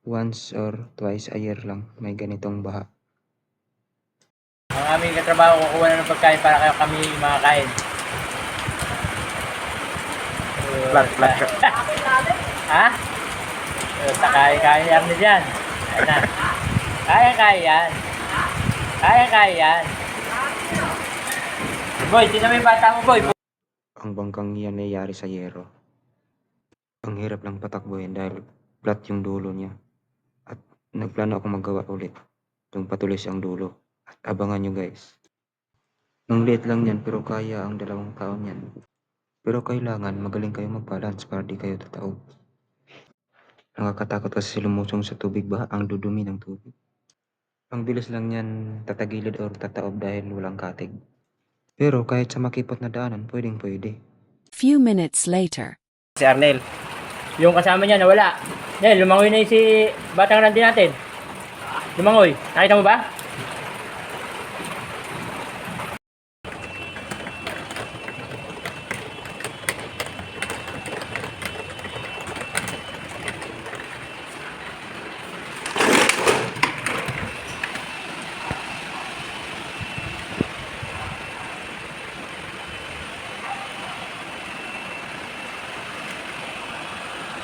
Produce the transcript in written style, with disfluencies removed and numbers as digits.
once or twice a year lang may ganitong baha. Ang aming katrabaho kukuha na ng pagkain para kayo kami makakain. Flat. Ha? Kaya yan na dyan. Ayun na. Kaya yan. Boy, sino may bata mo, boy? Ang bangkang yan ay yari sa yero. Ang hirap lang patakbuhin dahil flat yung dulo niya. At nagplano akong magawa ulit yung patuloy ang dulo. At abangan nyo guys. Ang liit lang yan pero kaya ang 2 taon yan. Pero kailangan magaling kayo mag-balance para di kayo tataob. Nakakatakot kasi lumusong sa tubig ba ang dudumi ng tubig. Ang bilis lang yan tatagilid or tataob dahil walang katig. Pero kahit sa makipot na daanan, pwede. Few minutes later. Si Arnel. Yung kasama niya nawala. Nel, lumangoy na yung si Batang Randy natin. Lumangoy. Nakita mo ba?